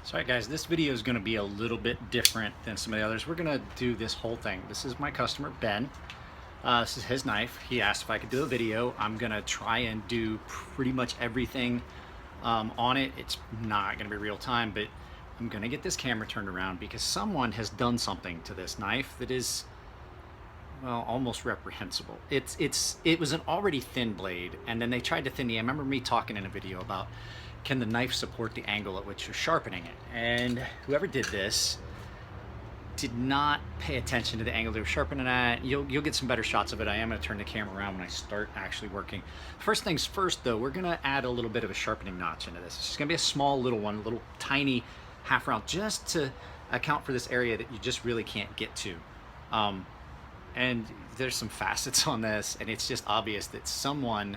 So, alright guys, this video is going to be a little bit different than some of the others. We're going to do this whole thing. This is my customer, Ben. This is his knife. He asked if I could do a video. I'm going to try and do pretty much everything on it. It's not going to be real time, but I'm going to get this camera turned around because someone has done something to this knife that is, well, almost reprehensible. It was an already thin blade, and then they tried to thin the. I remember me talking in a video about, can the knife support the angle at which you're sharpening it? And whoever did this did not pay attention to the angle they were sharpening at. You'll get some better shots of it. I am going to turn the camera around when I start actually working. First things first, though, we're going to add a little bit of a sharpening notch into this. It's just going to be a small little one, a little tiny half round, just to account for this area that you just really can't get to. And there's some facets on this, and it's just obvious that someone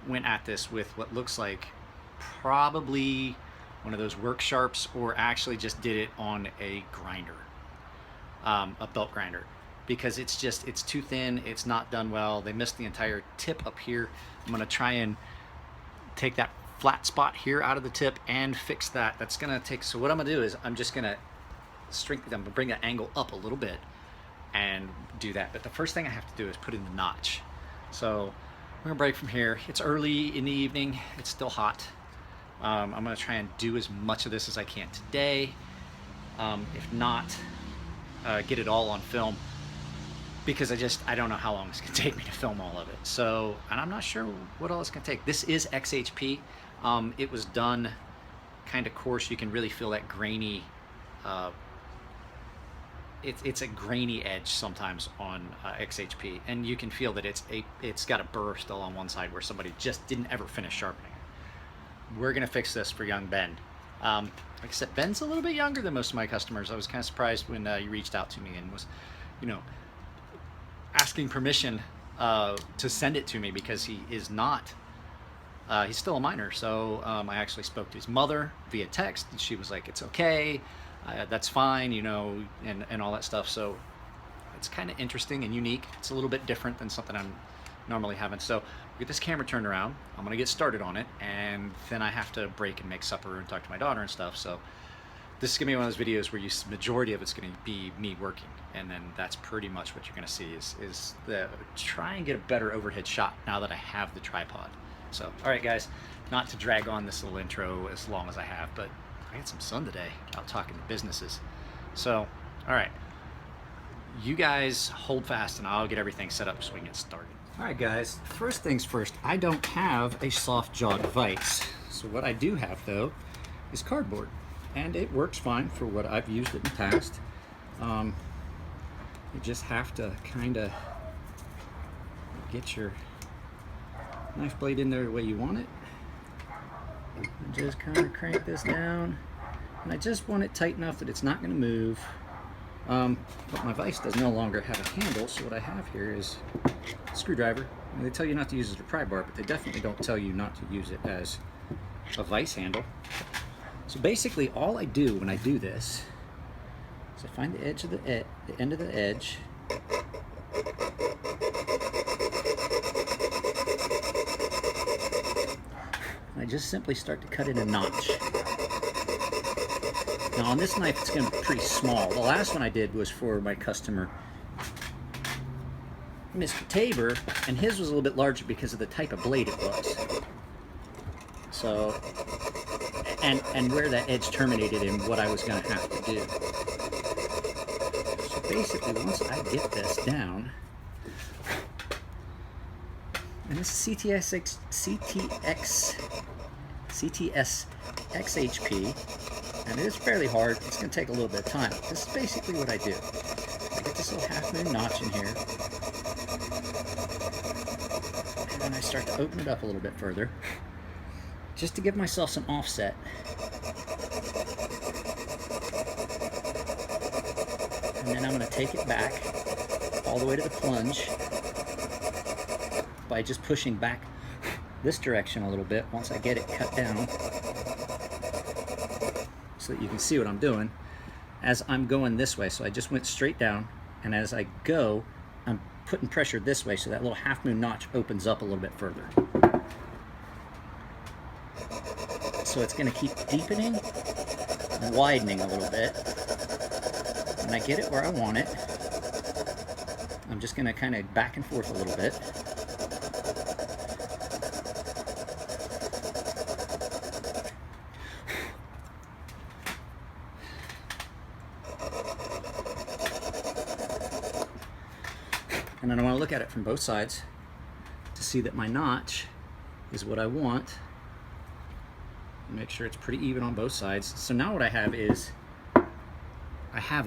went at this with what looks like probably one of those work sharps, or actually just did it on a grinder, a belt grinder, because it's too thin. It's not done well. They missed the entire tip up here. I'm going to try and take that flat spot here out of the tip and fix that. That's going to take, so what I'm going to do is I'm just going to I'm going to bring that angle up a little bit and do that. But the first thing I have to do is put in the notch. So we're gonna break from here. It's early in the evening. It's still hot. I'm gonna try and do as much of this as I can today. If not, get it all on film, because I don't know how long it's gonna take me to film all of it. So, and I'm not sure what all it's gonna take. This is XHP. It was done kind of coarse. You can really feel that grainy, it's a grainy edge sometimes on XHP, and you can feel that it's got a burr still on one side where somebody just didn't ever finish sharpening it. We're gonna fix this for young Ben. Like I said, Ben's a little bit younger than most of my customers. I was kind of surprised when he reached out to me and was, asking permission to send it to me, because he is not. He's still a minor. So I actually spoke to his mother via text, and she was like, "It's okay. That's fine," and all that stuff. So it's kind of interesting and unique. It's a little bit different than something I'm normally having. So get this camera turned around. I'm gonna get started on it, and then I have to break and make supper and talk to my daughter and stuff. So this is gonna be one of those videos where majority of it's gonna be me working, and then that's pretty much what you're gonna see is the try and get a better overhead shot now that I have the tripod. So, all right, guys, not to drag on this little intro as long as I have, but I had some sun today out talking to businesses. So, all right, you guys hold fast and I'll get everything set up so we can get started. All right, guys, first things first, I don't have a soft jawed vise. So what I do have, though, is cardboard, and it works fine for what I've used it in the past. You just have to kind of get your knife blade in there the way you want it. And just kind of crank this down, and I just want it tight enough that it's not going to move. But my vise does no longer have a handle, so what I have here is a screwdriver. And they tell you not to use it as a pry bar, but they definitely don't tell you not to use it as a vise handle. So basically all I do when I do this is I find the edge of the end of the edge, I just simply start to cut in a notch. Now on this knife, it's going to be pretty small. The last one I did was for my customer, Mr. Tabor, and his was a little bit larger because of the type of blade it was. So, and where that edge terminated in what I was going to have to do. So basically, once I get this down, and this is CTS XHP, and it is fairly hard. It's going to take a little bit of time. This is basically what I do. I get this little half moon notch in here, and then I start to open it up a little bit further, just to give myself some offset. And then I'm going to take it back all the way to the plunge by just pushing back this direction a little bit once I get it cut down, so that you can see what I'm doing as I'm going this way. So I just went straight down, and as I go, I'm putting pressure this way so that little half moon notch opens up a little bit further. So it's going to keep deepening widening a little bit. When I get it where I want it, I'm just going to kind of back and forth a little bit. And then I want to look at it from both sides to see that my notch is what I want. Make sure it's pretty even on both sides. So now what I have is, I have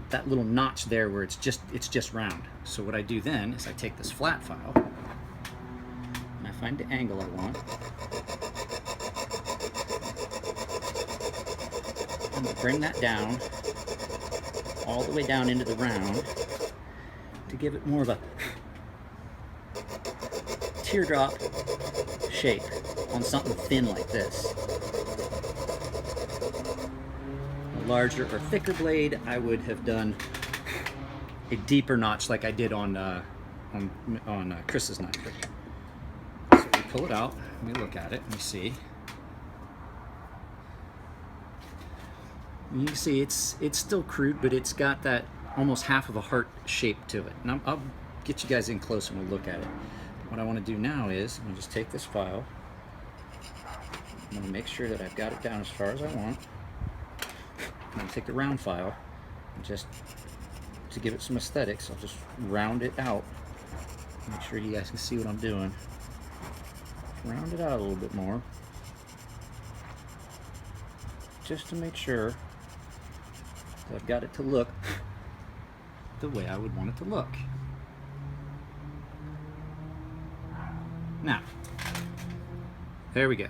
that little notch there where it's just round. So what I do then is I take this flat file and I find the angle I want. I'm going to bring that down all the way down into the round to give it more of a teardrop shape on something thin like this. A larger or thicker blade, I would have done a deeper notch like I did on Chris's knife. So we pull it out, we look at it, and we see. And you can see it's still crude, but it's got that almost half of a heart shape to it. And I'll get you guys in close and we'll look at it. What I want to do now is, I'm going to just take this file, I'm going to make sure that I've got it down as far as I want. I'm going to take the round file, and just to give it some aesthetics, I'll just round it out. Make sure you guys can see what I'm doing. Round it out a little bit more, just to make sure that I've got it to look the way I would want it to look. Now, there we go.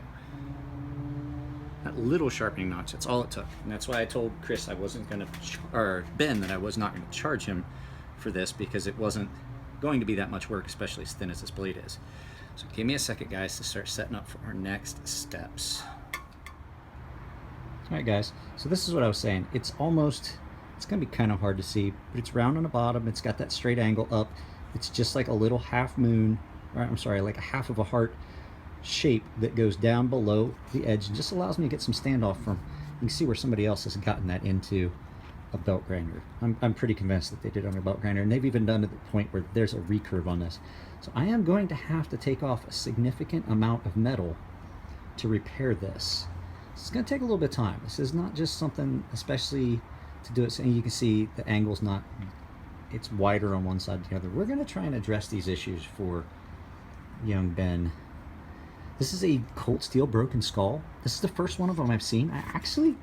That little sharpening notch, that's all it took. And that's why I told Chris I wasn't going to, or Ben, that I was not going to charge him for this, because it wasn't going to be that much work, especially as thin as this blade is. So give me a second, guys, to start setting up for our next steps. All right, guys, so this is what I was saying. It's going to be kind of hard to see, but it's round on the bottom. It's got that straight angle up. It's just like a little half moon, or I'm sorry, like a half of a heart shape that goes down below the edge and just allows me to get some standoff from. You can see where somebody else has gotten that into a belt grinder. I'm pretty convinced that they did on a belt grinder, and they've even done it at the point where there's a recurve on this. So I am going to have to take off a significant amount of metal to repair this. It's going to take a little bit of time. This is not just something, especially to do it, so you can see the angle's not, it's wider on one side than the other. We're going to try and address these issues for young Ben. This is a cold steel broken skull. This is the first one of them I've seen. I actually,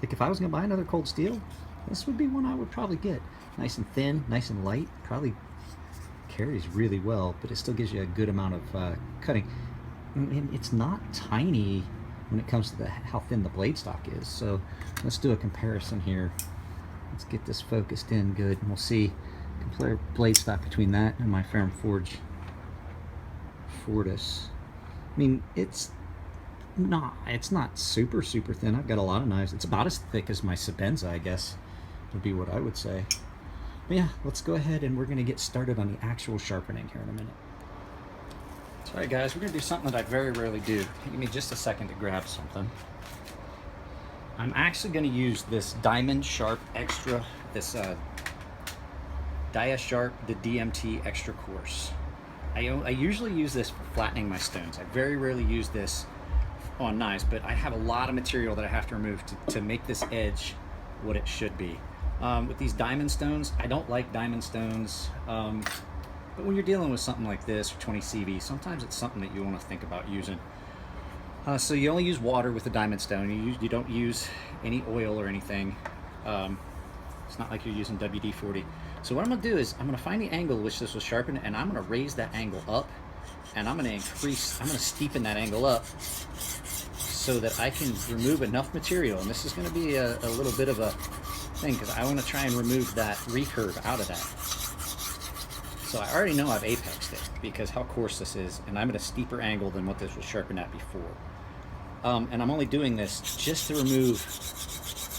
like, if I was going to buy another cold steel, this would be one I would probably get. Nice and thin, nice and light. Probably carries really well, but it still gives you a good amount of cutting. And it's not tiny when it comes to how thin the blade stock is. So let's do a comparison here. Let's get this focused in good, and we'll see, compare blade stock between that and my Ferrum Forge Fortis. I mean, it's not super thin. I've got a lot of knives. It's about as thick as my Sabenza, I guess, would be what I would say. But yeah, let's go ahead and we're going to get started on the actual sharpening here in a minute. All right, guys, we're going to do something that I very rarely do. Give me just a second to grab something. I'm actually going to use this Diamond Sharp Extra, this Dia Sharp, the DMT Extra Coarse. I usually use this for flattening my stones. I very rarely use this on knives, but I have a lot of material that I have to remove to make this edge what it should be. With these diamond stones, I don't like diamond stones, but when you're dealing with something like this, or 20 CV, sometimes it's something that you want to think about using. So you only use water with the diamond stone. You don't use any oil or anything. It's not like you're using WD-40. So what I'm going to do is I'm going to find the angle which this was sharpened, and I'm going to raise that angle up, and I'm going to steepen that angle up so that I can remove enough material. And this is going to be a little bit of a thing, because I want to try and remove that recurve out of that. So I already know I've apexed it because how coarse this is, and I'm at a steeper angle than what this was sharpened at before. And I'm only doing this just to remove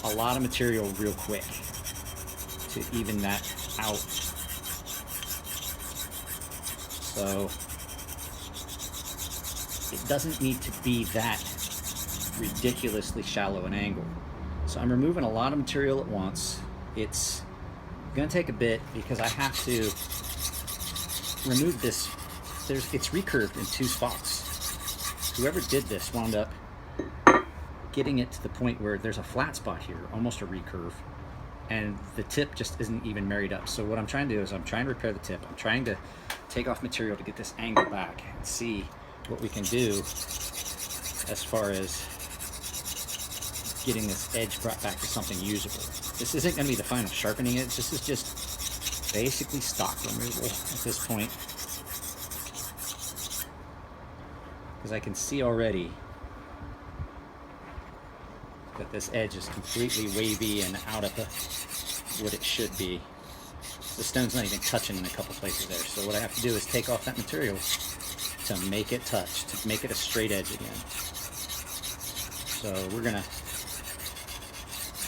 a lot of material real quick to even that out. So it doesn't need to be that ridiculously shallow an angle. So I'm removing a lot of material at once. It's gonna take a bit because I have to remove this. It's recurved in 2 spots. Whoever did this wound up getting it to the point where there's a flat spot here, almost a recurve, and the tip just isn't even married up. So what I'm trying to do is I'm trying to repair the tip. I'm trying to take off material to get this angle back and see what we can do as far as getting this edge brought back to something usable. This isn't going to be the final sharpening edge. This is just basically stock removal at this point, because I can see already that this edge is completely wavy and out of what it should be. The stone's not even touching in a couple places there. So what I have to do is take off that material to make it touch, to make it a straight edge again. So we're gonna,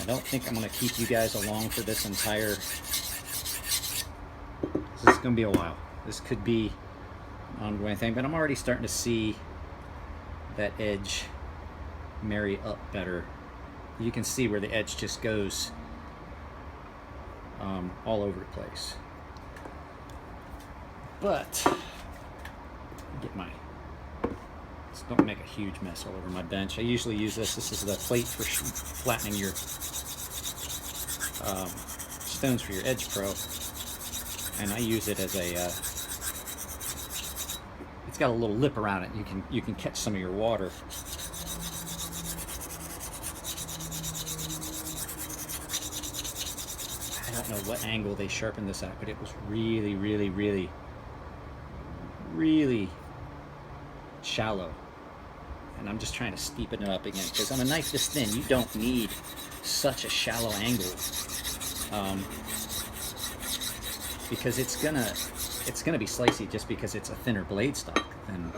I don't think I'm gonna keep you guys along for this entire, this is gonna be a while. This could be an ongoing thing, but I'm already starting to see that edge marry up better. You can see where the edge just goes all over the place. But get my, just don't make a huge mess all over my bench. I usually use this. This is the plate for flattening your stones for your Edge Pro, and I use it as a. It's got a little lip around it. You can catch some of your water. I don't know what angle they sharpened this at, but it was really, really, really, really shallow. And I'm just trying to steepen it up again, because on a knife this thin, you don't need such a shallow angle, because it's gonna be slicey just because it's a thinner blade stock. And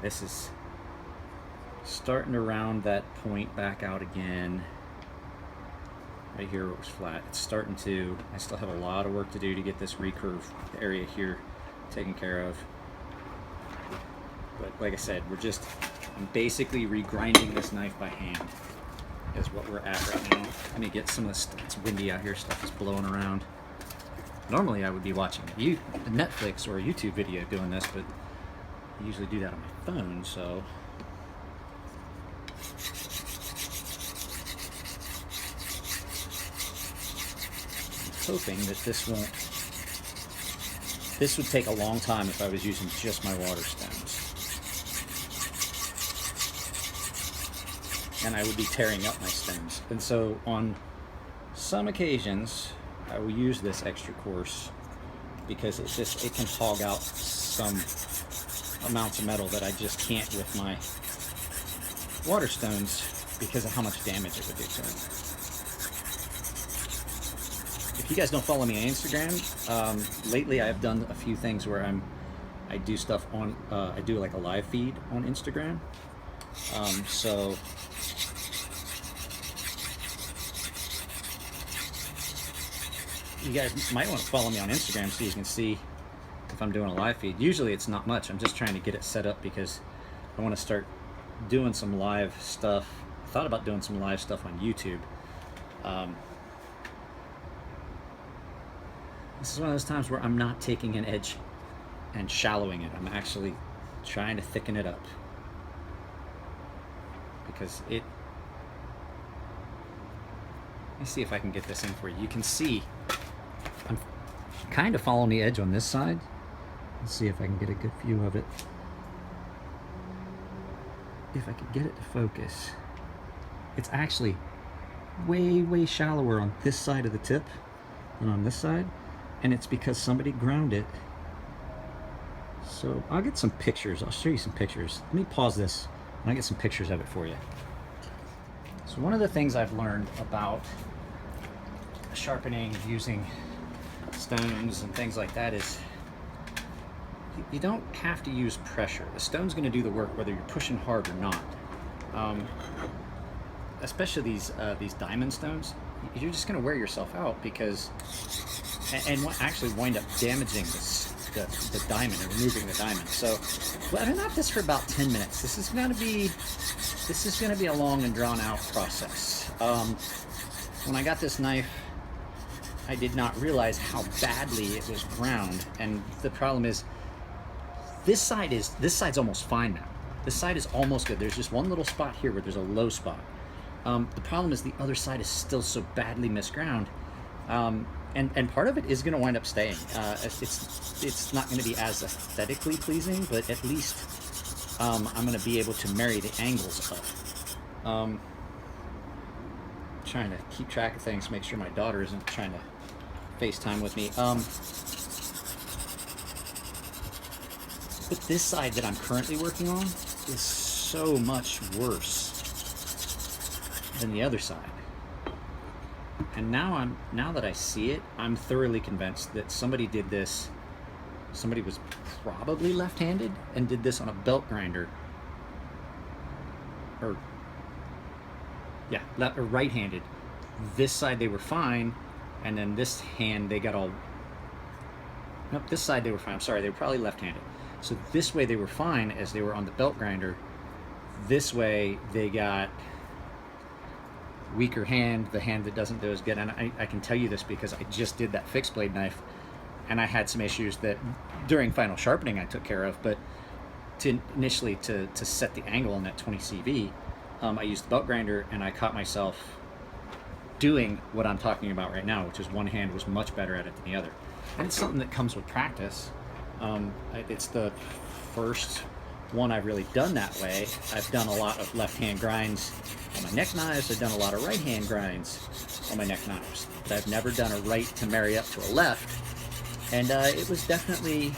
this is starting to round that point back out again. Right here it was flat. It's starting to, I still have a lot of work to do to get this recurve area here taken care of. But like I said, I'm basically regrinding this knife by hand is what we're at right now. Let me get some of this, it's windy out here, stuff is blowing around. Normally I would be watching a Netflix or a YouTube video doing this, but I usually do that on my phone, so. Hoping that this would take a long time if I was using just my water stones, and I would be tearing up my stems. And so on some occasions I will use this extra coarse because it can hog out some amounts of metal that I just can't with my water stones because of how much damage it would do to them. If you guys don't follow me on Instagram, lately I've done a few things where I do stuff on, I do like a live feed on Instagram. So you guys might want to follow me on Instagram so you can see if I'm doing a live feed. Usually it's not much. I'm just trying to get it set up because I want to start doing some live stuff. I thought about doing some live stuff on YouTube. This is one of those times where I'm not taking an edge and shallowing it. I'm actually trying to thicken it up because let me see if I can get this in for you. You can see I'm kind of following the edge on this side. Let's see if I can get a good view of it. If I could get it to focus. It's actually way, way shallower on this side of the tip than on this side. And it's because somebody ground it. So I'll get some pictures. I'll show you some pictures. Let me pause this and I'll get some pictures of it for you. So one of the things I've learned about sharpening using stones and things like that is you don't have to use pressure. The stone's going to do the work whether you're pushing hard or not. Especially these diamond stones, you're just going to wear yourself out because, and actually wind up damaging the diamond and removing the diamond. So well, I've been at this for about 10 minutes. This is going to be a long and drawn out process. When I got this knife, I did not realize how badly it was ground, and the problem is this side's almost fine now. This side is almost good. There's just one little spot here where there's a low spot. The problem is the other side is still so badly misground, and part of it is going to wind up staying. It's not going to be as aesthetically pleasing, but at least I'm going to be able to marry the angles up. Trying to keep track of things, make sure my daughter isn't trying to FaceTime with me. But this side that I'm currently working on is so much worse than the other side. And now that I see it, I'm thoroughly convinced that somebody did this. Somebody was probably left-handed and did this on a belt grinder, or right-handed. This side they were fine, and then this hand they got all. Nope, this side they were fine. I'm sorry, they were probably left-handed. So this way they were fine as they were on the belt grinder. This way they got weaker hand, the hand that doesn't do as good. And I can tell you this because I just did that fixed blade knife, and I had some issues that during final sharpening I took care of. But initially to set the angle on that 20 CV, I used the belt grinder, and I caught myself doing what I'm talking about right now, which is one hand was much better at it than the other. And it's something that comes with practice. It's the first one I've really done that way. I've done a lot of left-hand grinds on my neck knives. I've done a lot of right-hand grinds on my neck knives. But I've never done a right to marry up to a left. And it was definitely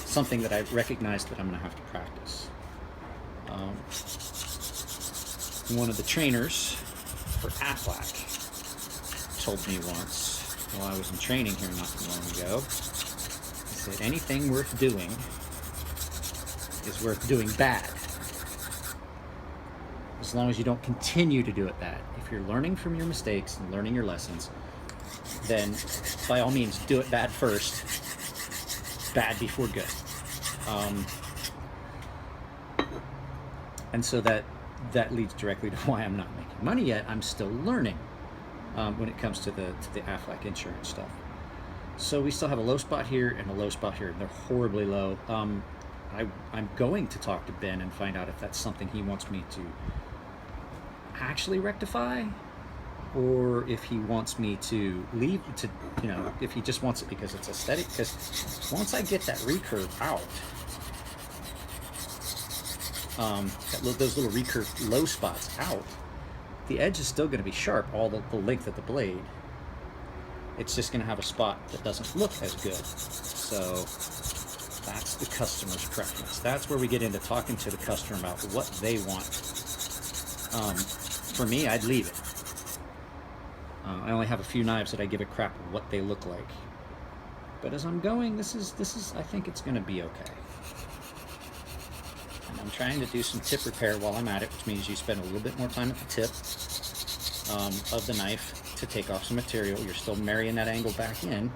something that I recognized that I'm going to have to practice. One of the trainers for Aflac told me once, while I was in training here not too long ago, he said anything worth doing is worth doing bad, as long as you don't continue to do it bad. If you're learning from your mistakes and learning your lessons, then by all means do it bad first, bad before good. And so that leads directly to why I'm not making money yet. I'm still learning when it comes to the Aflac insurance stuff. So we still have a low spot here and a low spot here. They're horribly low. I'm going to talk to Ben and find out if that's something he wants me to actually rectify, or if he wants me to leave to, if he just wants it because it's aesthetic. Because once I get that recurve out, those little recurved low spots out, the edge is still going to be sharp all the length of the blade. It's just going to have a spot that doesn't look as good. So that's the customer's preference. That's where we get into talking to the customer about what they want. For me, I'd leave it. I only have a few knives that I give a crap what they look like. But as I'm going, this is I think it's going to be okay. And I'm trying to do some tip repair while I'm at it, which means you spend a little bit more time at the tip of the knife to take off some material. You're still marrying that angle back in,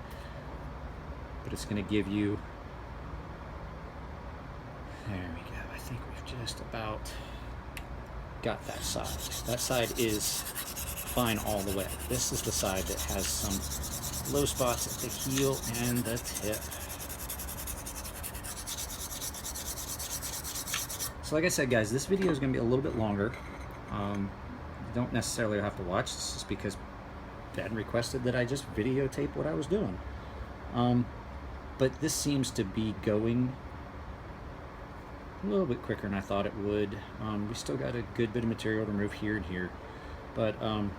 but it's going to give you, there we go. I think we've just about got that side. That side is fine all the way. This is the side that has some low spots at the heel and the tip. So like I said, guys, this video is going to be a little bit longer. You don't necessarily have to watch. This is because Dad requested that I just videotape what I was doing. But this seems to be going a little bit quicker than I thought it would. We still got a good bit of material to remove here and here. But I'm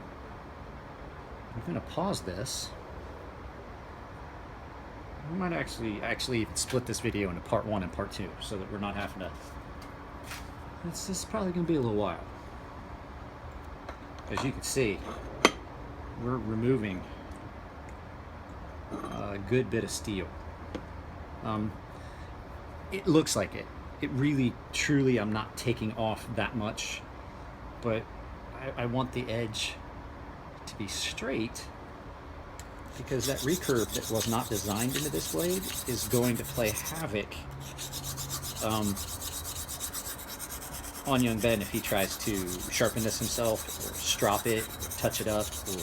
going to pause this. I might actually split this video into part 1 and part 2 so that we're not having to... This is probably going to be a little while. As you can see, we're removing a good bit of steel. It looks like it. It really, truly, I'm not taking off that much, but I want the edge to be straight because that recurve that was not designed into this blade is going to play havoc on young Ben if he tries to sharpen this himself, or strop it, or touch it up, or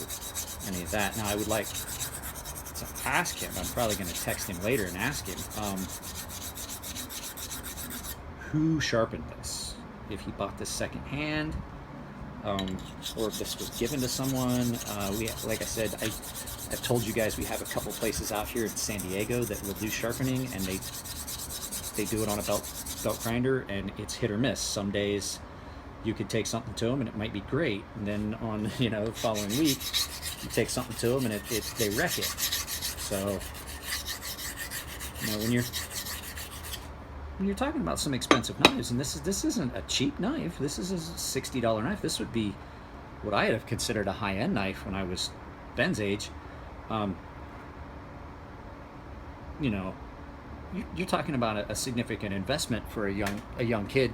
any of that. Now I would like to ask him, I'm probably going to text him later and ask him, who sharpened this? If he bought this second hand, or if this was given to someone. Like I said, I've told you guys we have a couple places out here in San Diego that will do sharpening, and they do it on a belt grinder, and it's hit or miss. Some days you could take something to them and it might be great, and then on the following week you take something to them and they wreck it. So when you're talking about some expensive knives, and this isn't a cheap knife, this is a $60 knife. This would be what I have considered a high-end knife when I was Ben's age. You're talking about a significant investment for a young kid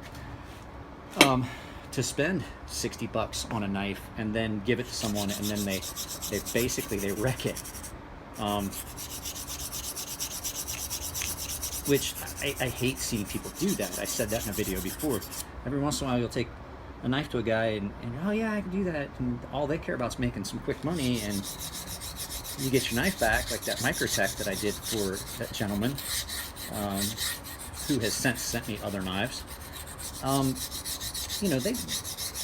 to spend $60 on a knife and then give it to someone, and then they basically wreck it. Which I hate seeing people do that. I said that in a video before. Every once in a while you'll take a knife to a guy and oh yeah, I can do that, and all they care about is making some quick money, and you get your knife back, like that Microtech that I did for that gentleman, who has since sent me other knives.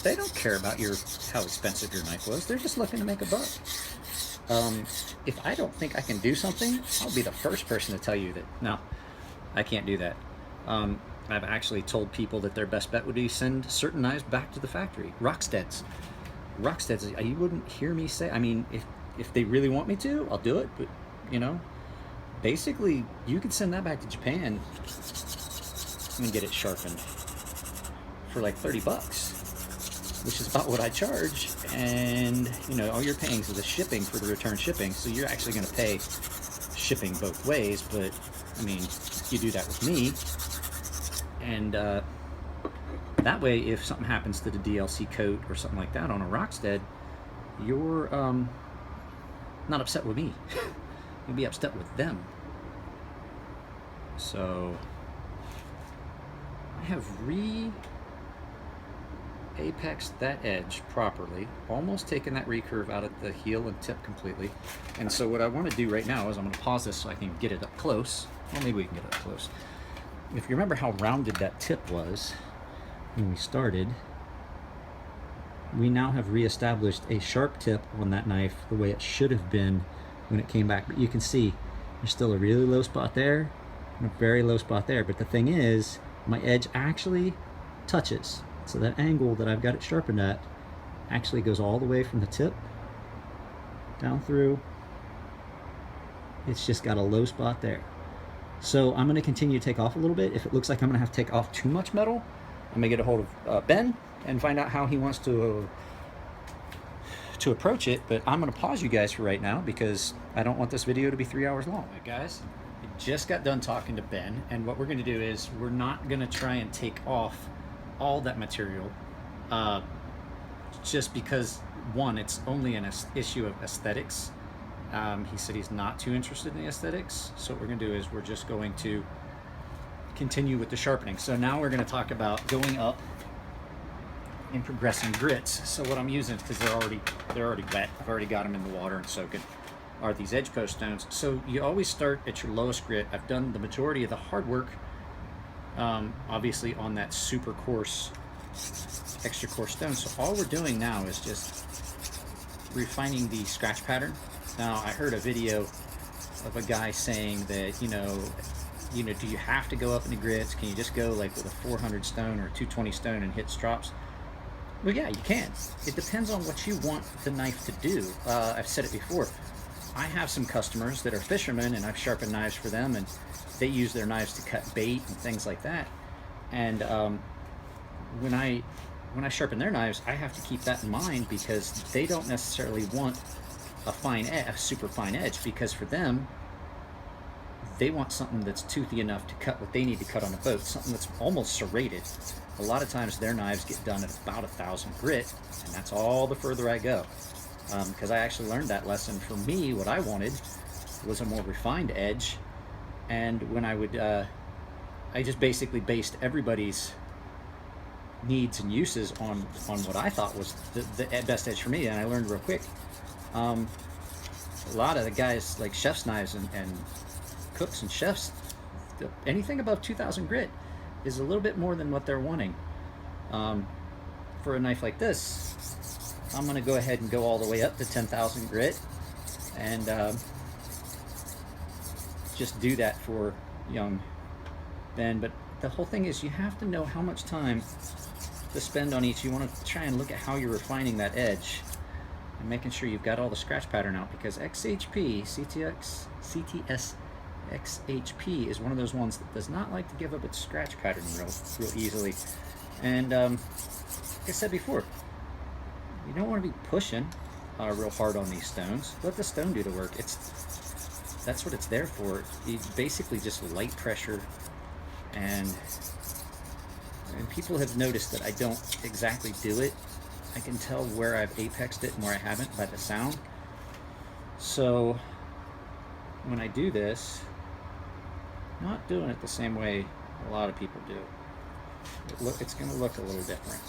They don't care about how expensive your knife was. They're just looking to make a buck. If I don't think I can do something, I'll be the first person to tell you that no, I can't do that. I've actually told people that their best bet would be send certain knives back to the factory. Rocksteads, you wouldn't hear me say, I mean, if they really want me to, I'll do it, but basically you could send that back to Japan and get it sharpened for like $30, which is about what I charge, and all you're paying is the shipping for the return shipping, so you're actually going to pay shipping both ways. But I mean, you do that with me, and that way if something happens to the DLC coat or something like that on a Rockstead, you're not upset with me. You'll be upset with them. So I have apexed that edge properly, almost taken that recurve out of the heel and tip completely. And so what I want to do right now is I'm going to pause this so I can get it up close. Well, maybe we can get it up close. If you remember how rounded that tip was when we started, we now have reestablished a sharp tip on that knife the way it should have been when it came back. But you can see there's still a really low spot there and a very low spot there. But the thing is, my edge actually touches. So that angle that I've got it sharpened at actually goes all the way from the tip down through. It's just got a low spot there. So I'm going to continue to take off a little bit. If it looks like I'm going to have to take off too much metal, I'm going to get a hold of Ben and find out how he wants to approach it. But I'm going to pause you guys for right now because I don't want this video to be 3 hours long. Right, guys, I just got done talking to Ben, and what we're going to do is we're not going to try and take off all that material, just because, one, it's only an issue of aesthetics. He said he's not too interested in the aesthetics, so what we're going to do is we're just going to continue with the sharpening. So now we're going to talk about going up and progressing grits. So what I'm using, because they're already wet, I've already got them in the water and soaking, are these edge post stones. So you always start at your lowest grit. I've done the majority of the hard work, obviously, on that super coarse, extra coarse stone. So all we're doing now is just refining the scratch pattern. Now, I heard a video of a guy saying that, do you have to go up in the grits? Can you just go like with a 400 stone or a 220 stone and hit strops? Well, yeah, you can. It depends on what you want the knife to do. I've said it before. I have some customers that are fishermen, and I've sharpened knives for them, and they use their knives to cut bait and things like that. And when I sharpen their knives, I have to keep that in mind, because they don't necessarily want a super fine edge, because for them, they want something that's toothy enough to cut what they need to cut on a boat, something that's almost serrated. A lot of times their knives get done at about 1,000 grit, and that's all the further I go. because I actually learned that lesson. For me, what I wanted was a more refined edge, and when I would, I just basically based everybody's needs and uses on what I thought was the best edge for me, and I learned real quick. A lot of the guys like chef's knives and cooks and chefs, anything above 2,000 grit is a little bit more than what they're wanting. For a knife like this, I'm going to go ahead and go all the way up to 10,000 grit and just do that for young Ben. But the whole thing is you have to know how much time to spend on each. You want to try and look at how you're refining that edge and making sure you've got all the scratch pattern out, because XHP, CTS XHP is one of those ones that does not like to give up its scratch pattern real easily. And like I said before, you don't want to be pushing real hard on these stones. Let the stone do the work. That's what it's there for. You basically just light pressure, and people have noticed that I don't exactly do it. I can tell where I've apexed it and where I haven't by the sound. So when I do this, I'm not doing it the same way a lot of people do. It's going to look a little different.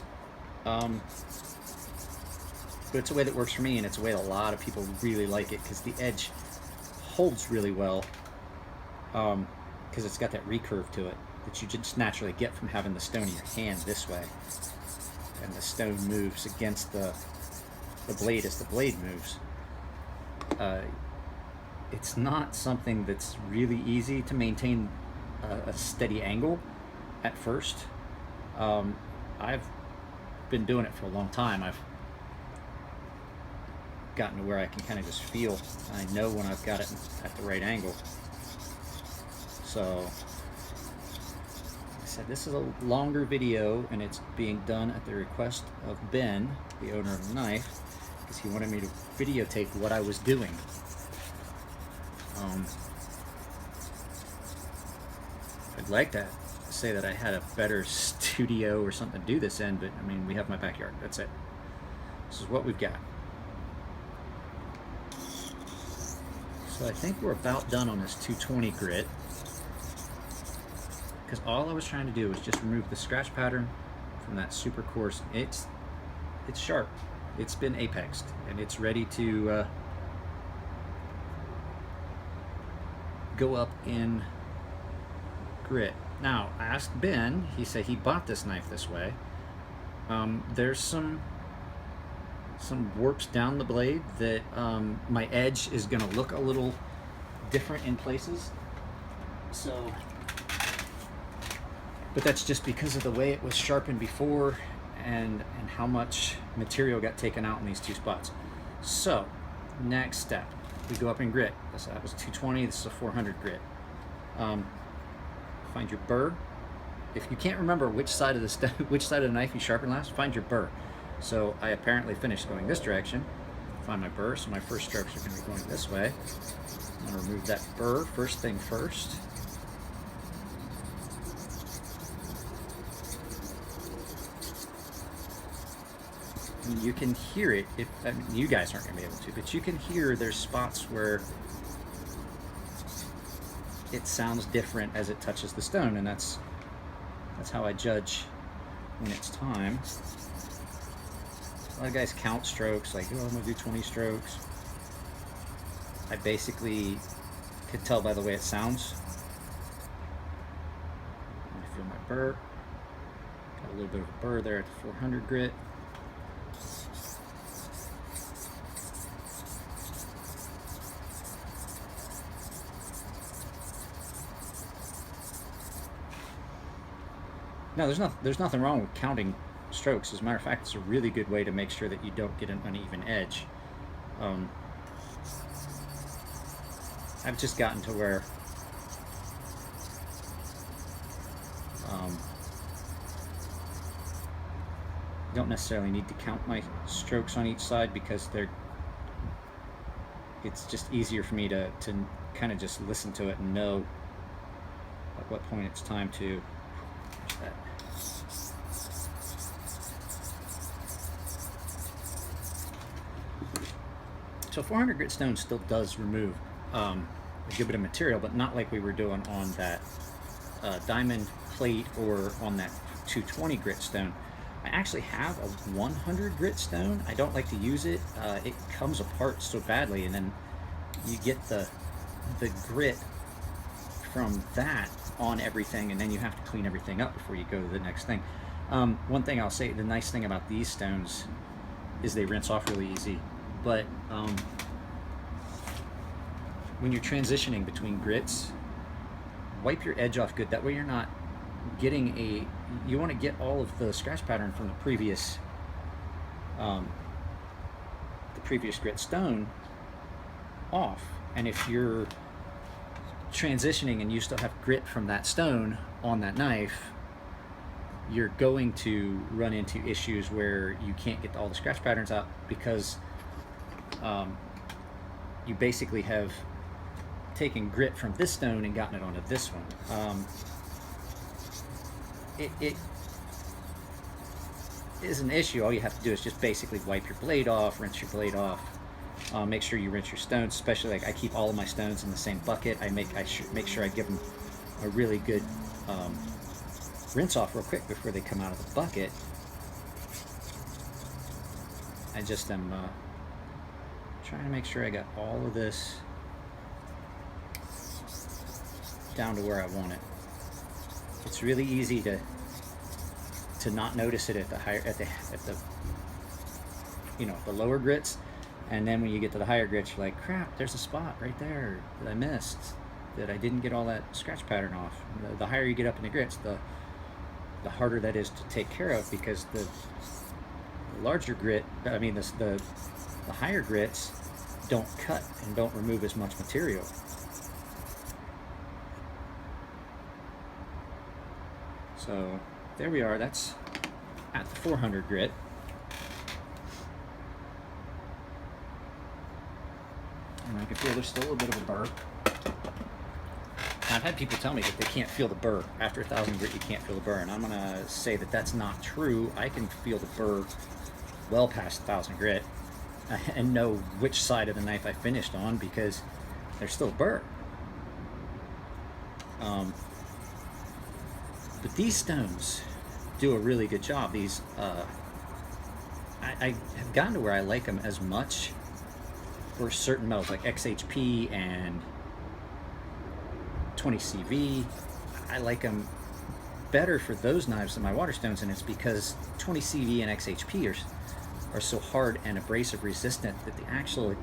But it's a way that works for me, and it's a way that a lot of people really like it, because the edge holds really well, because it's got that recurve to it that you just naturally get from having the stone in your hand this way, and the stone moves against the blade as the blade moves. It's not something that's really easy to maintain a steady angle at first. I've been doing it for a long time. I've gotten to where I can kind of just feel, I know when I've got it at the right angle. So like I said, this is a longer video, and it's being done at the request of Ben, the owner of the knife, because he wanted me to videotape what I was doing. I'd like to say that I had a better studio or something to do this in, but I mean, we have my backyard. That's it. This is what we've got. So I think we're about done on this 220 grit, because all I was trying to do was just remove the scratch pattern from that super coarse. It's sharp. It's been apexed, and it's ready to go up in grit. Now, I asked Ben, he said he bought this knife this way. There's some warps down the blade that my edge is going to look a little different in places. So, but that's just because of the way it was sharpened before, and how much material got taken out in these two spots. So, next step, we go up in grit. That was 220, this is a 400 grit. Find your burr. If you can't remember which side of the knife you sharpen last, find your burr. So I apparently finished going this direction. Find my burr, so my first strokes are going to be going this way. I'm going to remove that burr first thing first. And you can hear it, I mean, you guys aren't going to be able to, but you can hear there's spots where it sounds different as it touches the stone, and that's how I judge when it's time. A lot of guys count strokes, like, oh, I'm gonna do 20 strokes. I basically could tell by the way it sounds. I feel my burr. Got a little bit of a burr there at the 400 grit. Now, there's nothing wrong with counting strokes. As a matter of fact, it's a really good way to make sure that you don't get an uneven edge. I've just gotten to where you don't necessarily need to count my strokes on each side, because it's just easier for me to kind of just listen to it and know at what point it's time to that. So 400 grit stone still does remove a good bit of material, but not like we were doing on that diamond plate or on that 220 grit stone. I actually have a 100 grit stone. I don't like to use it. It comes apart so badly, and then you get the grit from that on everything, and then you have to clean everything up before you go to the next thing. One thing I'll say, the nice thing about these stones is they rinse off really easy, but when you're transitioning between grits, wipe your edge off good. That way you're not getting you want to get all of the scratch pattern from the previous grit stone off. And if you're transitioning and you still have grit from that stone on that knife, you're going to run into issues where you can't get all the scratch patterns out because you basically have taken grit from this stone and gotten it onto this one. It is an issue. All you have to do is just basically wipe your blade off, rinse your blade off. Make sure you rinse your stones, especially like I keep all of my stones in the same bucket. I make sure I give them a really good rinse off real quick before they come out of the bucket. I just am trying to make sure I got all of this down to where I want it. It's really easy to not notice it at the the lower grits, and then when you get to the higher grits, you're like, crap, there's a spot right there that I missed, that I didn't get all that scratch pattern off. The higher you get up in the grits, the harder that is to take care of, because the larger grit, the higher grits don't cut and don't remove as much material. So there we are, that's at the 400 grit. And I can feel there's still a little bit of a burr. I've had people tell me that they can't feel the burr. After 1,000 grit, you can't feel the burr. And I'm gonna say that that's not true. I can feel the burr well past 1,000 grit and know which side of the knife I finished on, because there's still a burr. But these stones do a really good job. These, I have gotten to where I like them as much for certain metals like XHP and 20CV. I like them better for those knives than my water stones, and it's because 20CV and XHP are so hard and abrasive resistant that the actual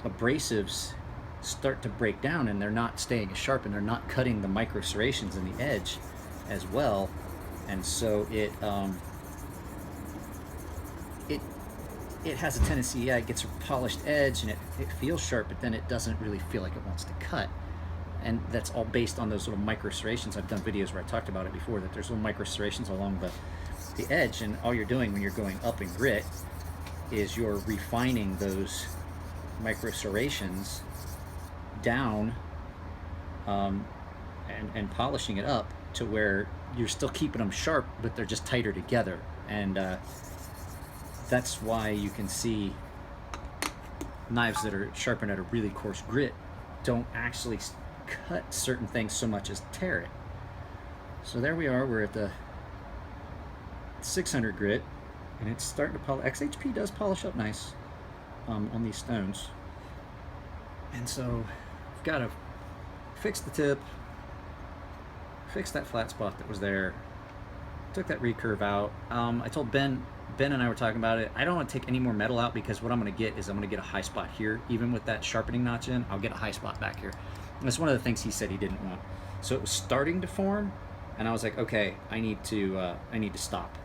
abrasives start to break down, and they're not staying as sharp, and they're not cutting the micro serrations in the edge as well. And so it has a tendency, yeah, it gets a polished edge and it feels sharp, but then it doesn't really feel like it wants to cut. And that's all based on those little micro serrations. I've done videos where I talked about it before, that there's little micro serrations along the edge, and all you're doing when you're going up in grit is you're refining those micro serrations down and polishing it up to where you're still keeping them sharp, but they're just tighter together. And that's why you can see knives that are sharpened at a really coarse grit don't actually cut certain things so much as tear it. So there we are, we're at the 600 grit, and it's starting to polish. XHP does polish up nice on these stones. And so I've got to fix the tip, fix that flat spot that was there, took that recurve out. I told Ben and I were talking about it, I don't want to take any more metal out, because what I'm going to get is I'm going to get a high spot here. Even with that sharpening notch in, I'll get a high spot back here. And that's one of the things he said he didn't want. So it was starting to form, and I was like, okay, I need to stop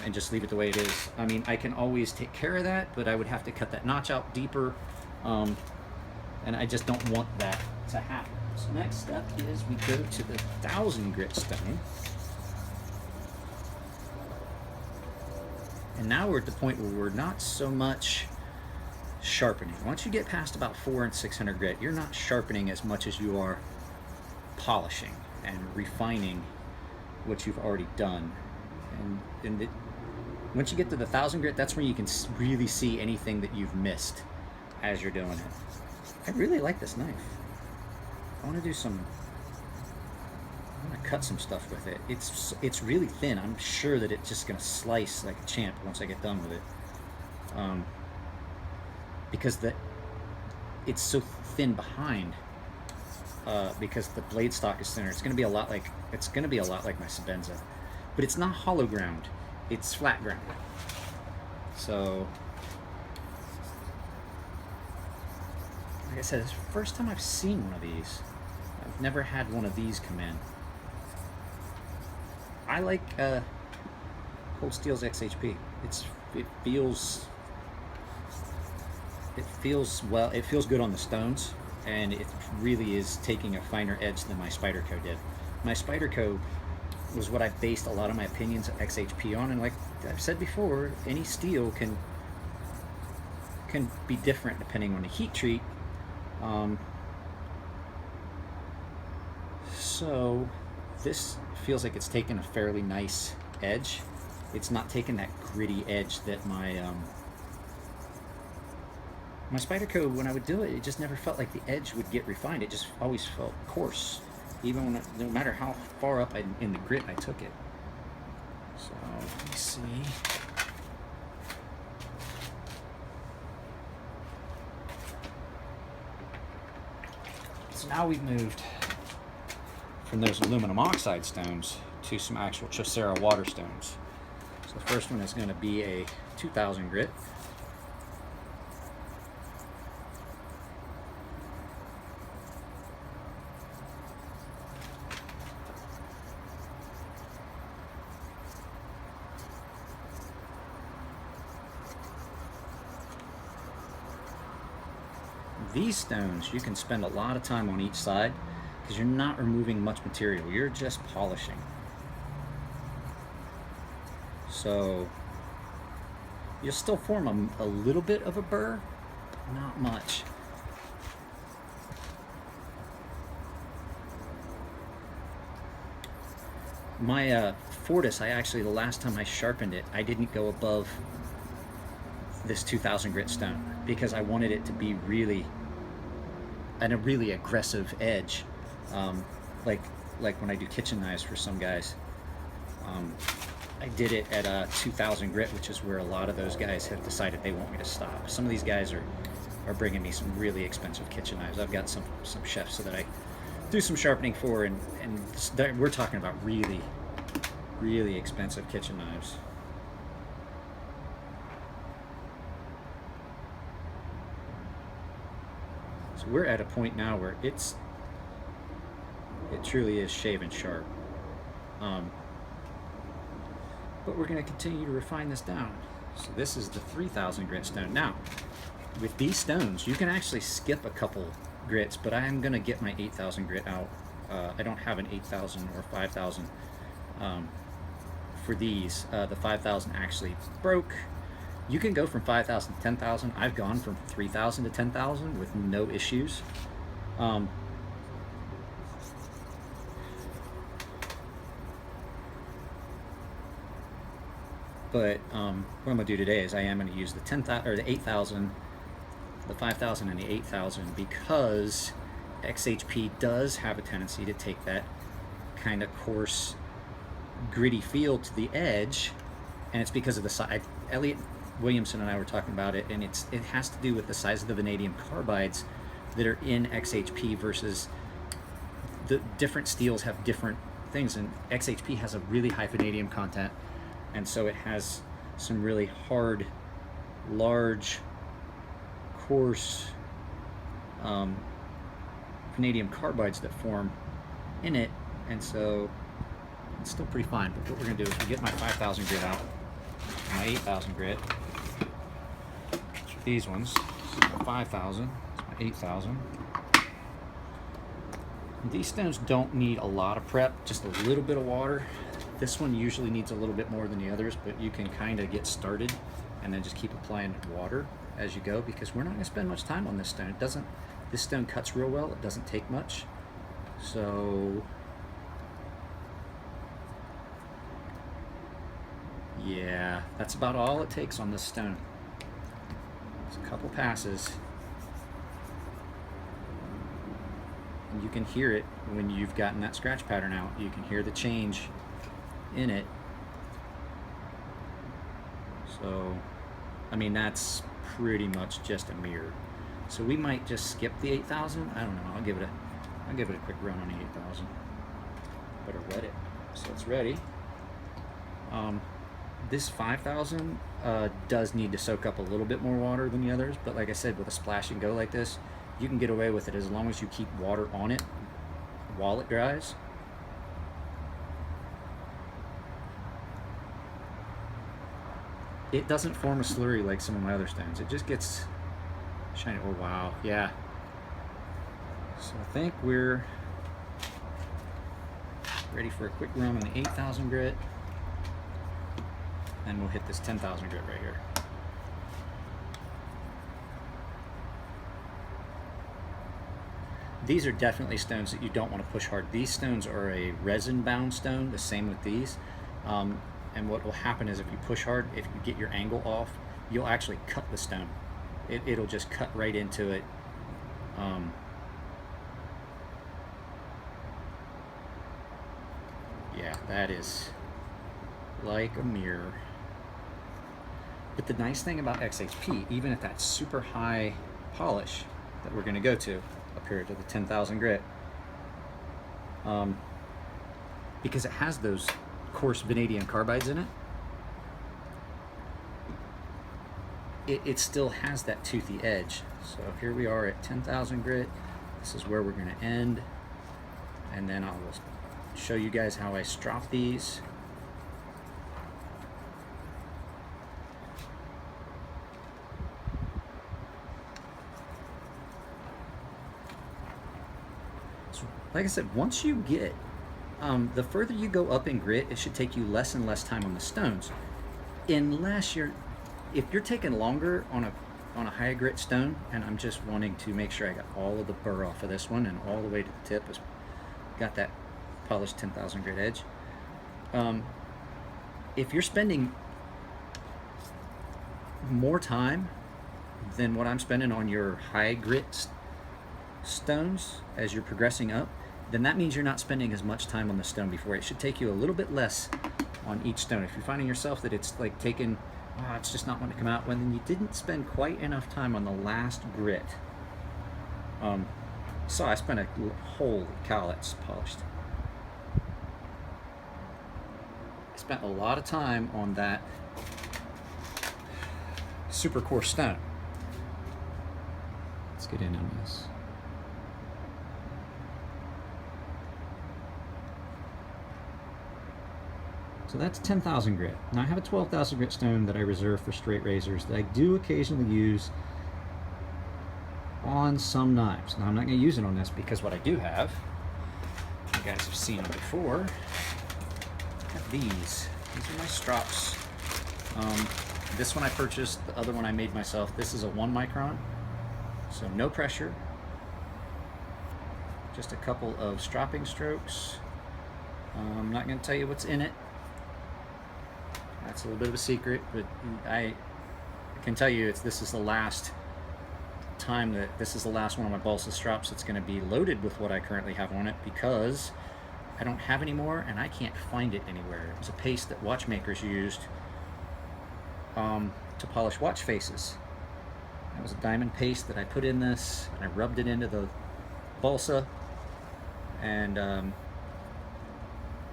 and just leave it the way it is. I mean, I can always take care of that, but I would have to cut that notch out deeper, and I just don't want that to happen. So next step is we go to the 1,000 grit stone. And now we're at the point where we're not so much sharpening. Once you get past about 400 and 600 grit, you're not sharpening as much as you are polishing and refining what you've already done. And once you get to the 1,000 grit, that's when you can really see anything that you've missed. as you're doing it. I really like this knife. I want to do some, I want to cut some stuff with it. It's really thin. I'm sure that it's just going to slice like a champ once I get done with it. Because it's so thin behind, because the blade stock is thinner. It's going to be a lot like my Sebenza, but it's not hollow ground. It's flat ground. So, like I said, it's the first time I've seen one of these. I've never had one of these come in. I like Cold Steel's XHP. It feels good on the stones, and it really is taking a finer edge than my Spyderco did. My Spyderco was what I based a lot of my opinions of XHP on, and like I've said before, any steel can be different depending on the heat treat. So this feels like it's taken a fairly nice edge. It's not taking that gritty edge that my Spyderco, when I would do it, it just never felt like the edge would get refined. It just always felt coarse, even when no matter how far up in the grit I took it. So let me see. So now we've moved from those aluminum oxide stones to some actual Chaucera water stones. So the first one is going to be a 2000 grit. These stones, you can spend a lot of time on each side because you're not removing much material, you're just polishing. So you'll still form a little bit of a burr, but not much. My Fortis, the last time I sharpened it, I didn't go above this 2000 grit stone because I wanted it to be really a really aggressive edge, like when I do kitchen knives for some guys. I did it at a 2000 grit, which is where a lot of those guys have decided they want me to stop. Some of these guys are bringing me some really expensive kitchen knives. I've got some chefs so that I do some sharpening for, and we're talking about really, really expensive kitchen knives. So we're at a point now where it truly is shaven sharp. But we're going to continue to refine this down. So this is the 3000 grit stone. Now, with these stones, you can actually skip a couple grits, but I am going to get my 8000 grit out. I don't have an 8000 or 5000 for these. The 5000 actually broke. You can go from 5,000 to 10,000. I've gone from 3,000 to 10,000 with no issues. But what I'm going to do today is I am going to use the 10,000 or the 8,000, the 5,000, and the 8,000 because XHP does have a tendency to take that kind of coarse, gritty feel to the edge, and it's because of the size. Elliot Williamson and I were talking about it, and it has to do with the size of the vanadium carbides that are in XHP versus the different steels have different things, and XHP has a really high vanadium content, and so it has some really hard, large, coarse vanadium carbides that form in it, and so it's still pretty fine. But what we're going to do is we get my 5,000 grit out, my 8,000 grit, these ones, my 5,000, my 8,000. These stones don't need a lot of prep, just a little bit of water. This one usually needs a little bit more than the others, but you can kind of get started and then just keep applying water as you go, because we're not going to spend much time on this stone. This stone cuts real well, it doesn't take much. So yeah, that's about all it takes on this stone. It's a couple passes And you can hear it when you've gotten that scratch pattern out. You can hear the change in it. So, I mean, that's pretty much just a mirror. So we might just skip the 8,000. I don't know. I'll give it a quick run on the 8,000. Better wet it so it's ready. This 5,000 does need to soak up a little bit more water than the others, but like I said, with a splash and go like this, you can get away with it as long as you keep water on it while it dries. It doesn't form a slurry like some of my other stones. It just gets shiny. Oh wow, yeah. So I think we're ready for a quick run on the 8,000 grit. And we'll hit this 10,000 grit right here. These are definitely stones that you don't want to push hard. These stones are a resin bound stone, the same with these. And what will happen is if you push hard, if you get your angle off, you'll actually cut the stone. It'll just cut right into it. Yeah, that is like a mirror. But the nice thing about XHP, even at that super high polish that we're going to go to up here to the 10,000 grit, because it has those coarse vanadium carbides in it, it still has that toothy edge. So here we are at 10,000 grit. This is where we're going to end, and then I will show you guys how I strop these. Like I said, once you get, the further you go up in grit, it should take you less and less time on the stones. Unless if you're taking longer on a high grit stone, and I'm just wanting to make sure I got all of the burr off of this one and all the way to the tip, has got that polished 10,000 grit edge. If you're spending more time than what I'm spending on your high grit stones as you're progressing up, then that means you're not spending as much time on the stone before. It should take you a little bit less on each stone. If you're finding yourself that it's like taking, it's just not wanting to come out, well, then you didn't spend quite enough time on the last grit. So I spent holy cow, that's polished. I spent a lot of time on that super coarse stone. Let's get in on this. So that's 10,000 grit. Now I have a 12,000 grit stone that I reserve for straight razors that I do occasionally use on some knives. Now I'm not going to use it on this because what I do have, you guys have seen them before, I have these. These are my strops. This one I purchased, the other one I made myself. This is a 1 micron, so no pressure. Just a couple of stropping strokes. I'm not going to tell you what's in it. That's a little bit of a secret, but I can tell you this is the last time this is the last one of my balsa strops that's going to be loaded with what I currently have on it, because I don't have any more and I can't find it anywhere. It was a paste that watchmakers used to polish watch faces. That was a diamond paste that I put in this, and I rubbed it into the balsa, and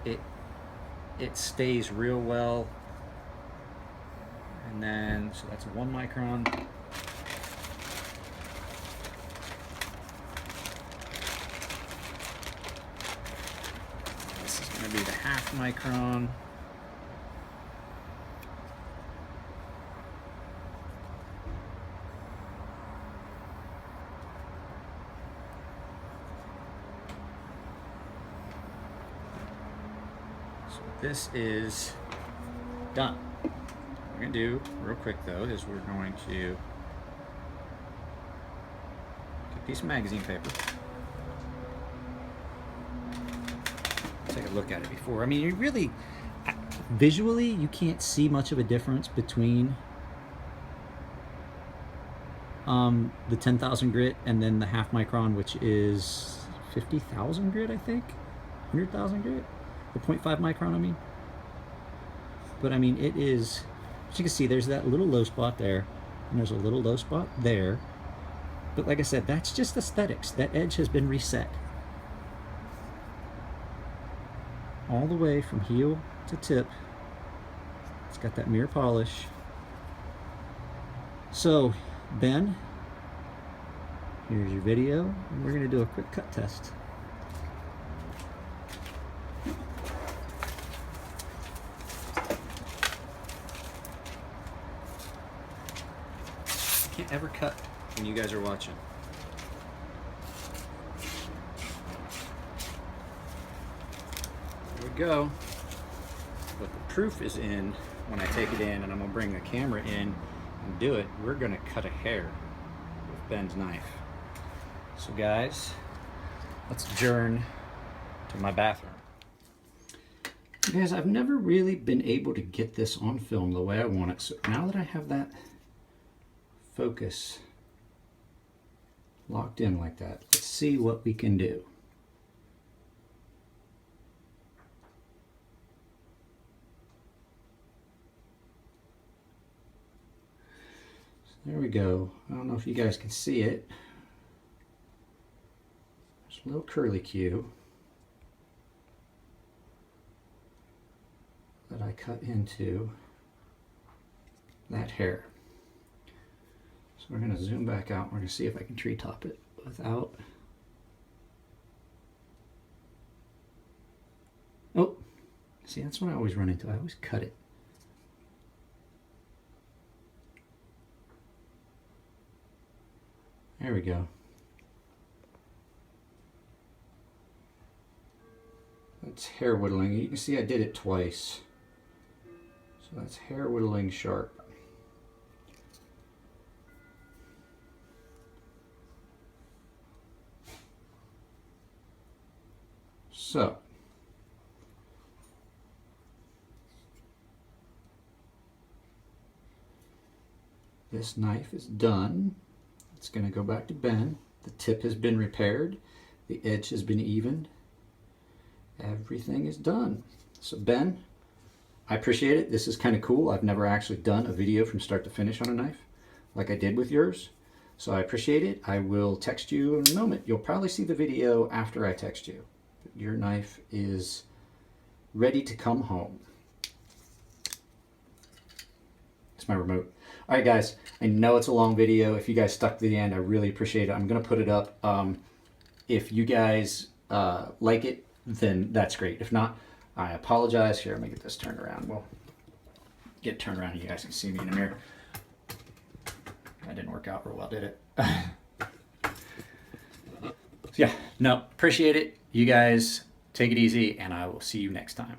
it stays real well. And then, so that's a 1 micron. This is going to be the 1/2 micron. So this is done. What we're going to do real quick though is we're going to get a piece of magazine paper, take a look at it before. I mean, you really, visually, you can't see much of a difference between the 10,000 grit and then the 1/2 micron, which is 50,000 grit, I think, 100,000 grit, or 0.5 micron, I mean. But I mean, it is, as you can see, there's that little low spot there, and there's a little low spot there. But like I said, that's just aesthetics. That edge has been reset. All the way from heel to tip. It's got that mirror polish. So, Ben, here's your video, and we're going to do a quick cut test. I can't ever cut when you guys are watching. There we go. But the proof is in when I take it in, and I'm going to bring the camera in and do it. We're going to cut a hair with Ben's knife. So guys, let's adjourn to my bathroom. Guys, I've never really been able to get this on film the way I want it. So now that I have that focus locked in like that, let's see what we can do. There we go. I don't know if you guys can see it. There's a little curly cue that I cut into that hair. So we're going to zoom back out. We're going to see if I can treetop it without... Oh, see, that's what I always run into. I always cut it. There we go. That's hair whittling. You can see I did it twice. So that's hair whittling sharp. So, this knife is done. It's going to go back to Ben. The tip has been repaired. The edge has been evened. Everything is done. So Ben, I appreciate it. This is kind of cool. I've never actually done a video from start to finish on a knife like I did with yours. So I appreciate it. I will text you in a moment. You'll probably see the video after I text you. Your knife is ready to come home. It's my remote. All right, guys, I know it's a long video. If you guys stuck to the end, I really appreciate it. I'm going to put it up. If you guys like it, then that's great. If not, I apologize. Here, let me get this turned around. We'll get it turned around and you guys can see me in the mirror. That didn't work out real well, did it? So yeah, no, appreciate it. You guys take it easy, and I will see you next time.